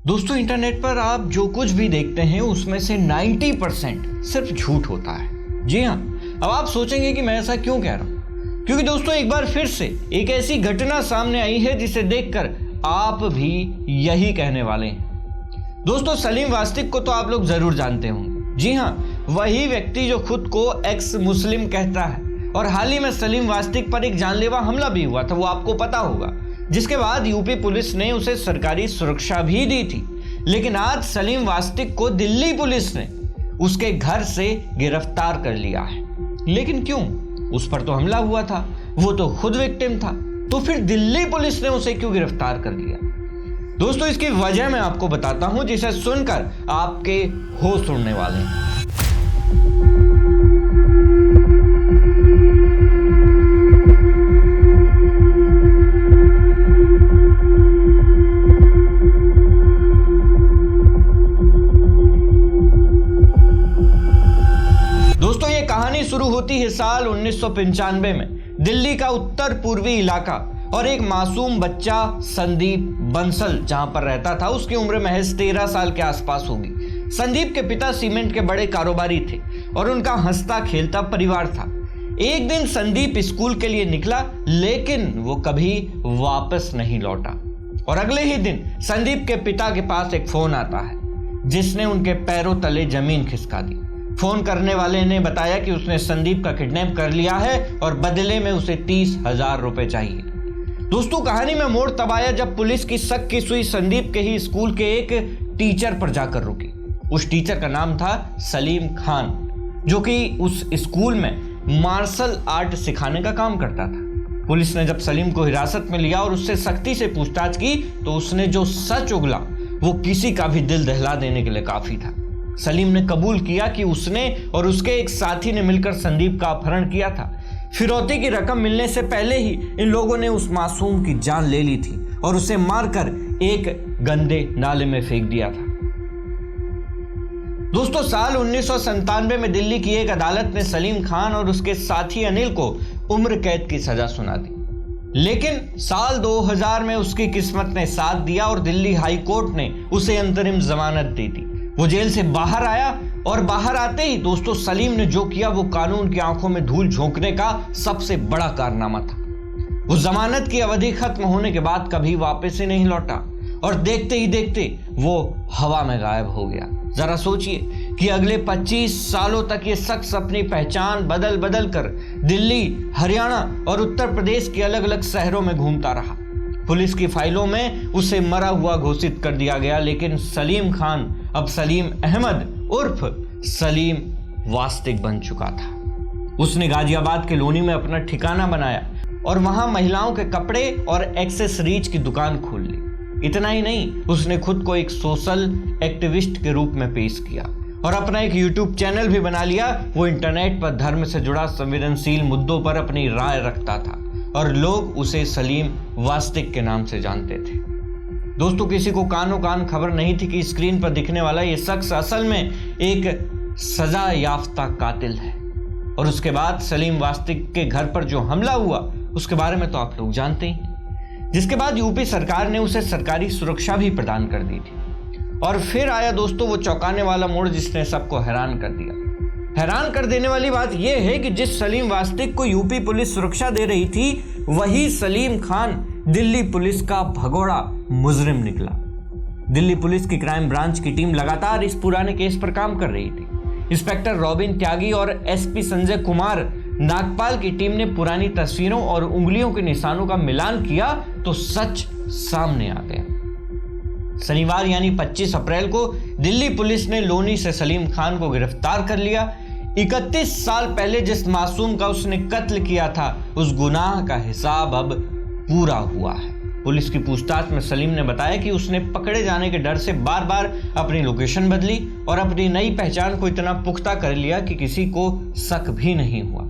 दोस्तों, इंटरनेट पर आप जो कुछ भी देखते हैं उसमें से 90% सिर्फ झूठ होता है। जी हाँ, अब आप सोचेंगे कि मैं ऐसा क्यों कह रहा हूँ, क्योंकि दोस्तों एक बार फिर से एक ऐसी घटना सामने आई है जिसे देखकर आप भी यही कहने वाले हैं। दोस्तों, सलीम वास्तिक को तो आप लोग जरूर जानते होंगे। जी हाँ, वही व्यक्ति जो खुद को एक्स मुस्लिम कहता है, और हाल ही में सलीम वास्तिक पर एक जानलेवा हमला भी हुआ था, वो आपको पता होगा, जिसके बाद यूपी पुलिस ने उसे सरकारी सुरक्षा भी दी थी। लेकिन आज सलीम वास्तिक को दिल्ली पुलिस ने उसके घर से गिरफ्तार कर लिया है। लेकिन क्यों? उस पर तो हमला हुआ था, वो तो खुद विक्टिम था, तो फिर दिल्ली पुलिस ने उसे क्यों गिरफ्तार कर लिया? दोस्तों, इसकी वजह मैं आपको बताता हूं, जिसे सुनकर आपके होश उड़ने वाले हैं। दोस्तों, ये कहानी शुरू होती है साल 1995 में। दिल्ली का उत्तर पूर्वी इलाका और एक मासूम बच्चा संदीप बंसल जहां पर रहता था, उसकी उम्र महज 13 साल के आसपास होगी। संदीप के पिता सीमेंट के बड़े कारोबारी थे और उनका हंसता खेलता परिवार था। एक दिन संदीप स्कूल के लिए निकला, लेकिन वो कभी वापस नहीं लौटा। और अगले ही दिन संदीप के पिता के पास एक फोन आता है जिसने उनके पैरों तले जमीन खिसका दी। फोन करने वाले ने बताया कि उसने संदीप का किडनैप कर लिया है और बदले में उसे 30,000 रुपए चाहिए। दोस्तों, कहानी में मोड़ तब आया जब पुलिस की शक की सुई संदीप के ही स्कूल के एक टीचर पर जाकर रुकी। उस टीचर का नाम था सलीम खान, जो कि उस स्कूल में मार्शल आर्ट सिखाने का काम करता था। पुलिस ने जब सलीम को हिरासत में लिया और उससे सख्ती से पूछताछ की, तो उसने जो सच उगला वो किसी का भी दिल दहला देने के लिए काफी था। सलीम ने कबूल किया कि उसने और उसके एक साथी ने मिलकर संदीप का अपहरण किया था। फिरौती की रकम मिलने से पहले ही इन लोगों ने उस मासूम की जान ले ली थी और उसे मारकर एक गंदे नाले में फेंक दिया था। दोस्तों, साल 1997 में दिल्ली की एक अदालत ने सलीम खान और उसके साथी अनिल को उम्र कैद की सजा सुना दी। लेकिन साल 2000 में उसकी किस्मत ने साथ दिया और दिल्ली हाई कोर्ट ने उसे अंतरिम जमानत दे दी। वो जेल से बाहर आया और बाहर आते ही दोस्तों सलीम ने जो किया वो कानून की आंखों में धूल झोंकने का सबसे बड़ा कारनामा था। उस जमानत की अवधि खत्म होने के बाद कभी वापस ही नहीं लौटा और देखते ही देखते वो हवा में गायब हो गया। जरा सोचिए कि अगले 25 सालों तक ये शख्स अपनी पहचान बदल बदल कर दिल्ली, हरियाणा और उत्तर प्रदेश के अलग अलग शहरों में घूमता रहा। पुलिस की फाइलों में उसे मरा हुआ घोषित कर दिया गया, लेकिन सलीम खान अब सलीम अहमद उर्फ सलीम वास्तिक बन चुका था। उसने गाजियाबाद के लोनी में अपना ठिकाना बनाया और वहां महिलाओं के कपड़े और एक्सेसरीज की दुकान खोल ली। इतना ही नहीं, उसने खुद को एक सोशल एक्टिविस्ट के रूप में पेश किया और अपना एक यूट्यूब चैनल भी बना लिया। वो इंटरनेट पर धर्म से जुड़ा संवेदनशील मुद्दों पर अपनी राय रखता था और लोग उसे सलीम वास्तिक के नाम से जानते थे। दोस्तों, किसी को कानों कान खबर नहीं थी कि स्क्रीन पर दिखने वाला ये शख्स असल में एक सजा याफ्ता कातिल है। और उसके बाद सलीम वास्तिक के घर पर जो हमला हुआ उसके बारे में तो आप लोग जानते ही, जिसके बाद यूपी सरकार ने उसे सरकारी सुरक्षा भी प्रदान कर दी थी। और फिर आया दोस्तों वो चौंकाने वाला मोड़ जिसने सबको हैरान कर दिया। हैरान कर देने वाली बात यह है कि जिस सलीम वास्तिक को यूपी पुलिस सुरक्षा दे रही थी, वही सलीम खान दिल्ली पुलिस का भगोड़ा मुजरिम निकला। दिल्ली पुलिस की क्राइम ब्रांच की टीम लगातार इस पुराने केस पर काम कर रही थी। इंस्पेक्टर रॉबिन त्यागी और एसपी संजय कुमार नागपाल की टीम ने पुरानी तस्वीरों और उंगलियों के निशानों का मिलान किया तो सच सामने आ गया। शनिवार यानी 25 अप्रैल को दिल्ली पुलिस ने लोनी से सलीम खान को गिरफ्तार कर लिया। 31 साल पहले जिस मासूम का उसने कत्ल किया था, उस गुनाह का हिसाब अब पूरा हुआ है। पुलिस की पूछताछ में सलीम ने बताया कि उसने पकड़े जाने के डर से बार बार अपनी लोकेशन बदली और अपनी नई पहचान को इतना पुख्ता कर लिया कि किसी को शक भी नहीं हुआ।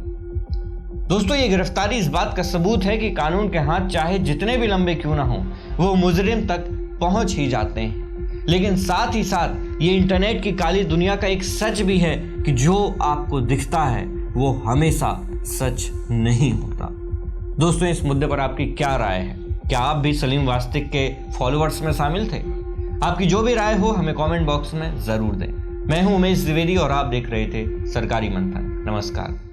दोस्तों, ये गिरफ्तारी इस बात का सबूत है कि कानून के हाथ चाहे जितने भी लंबे क्यों ना हो, वो मुजरिम तक पहुंच ही जाते हैं। लेकिन साथ ही साथ ये इंटरनेट की काली दुनिया का एक सच भी है कि जो आपको दिखता है वो हमेशा सच नहीं होता। दोस्तों, इस मुद्दे पर आपकी क्या राय है? क्या आप भी सलीम वास्तिक के फॉलोअर्स में शामिल थे? आपकी जो भी राय हो हमें कमेंट बॉक्स में जरूर दें। मैं हूं उमेश द्विवेदी और आप देख रहे थे सरकारी मंथन। नमस्कार।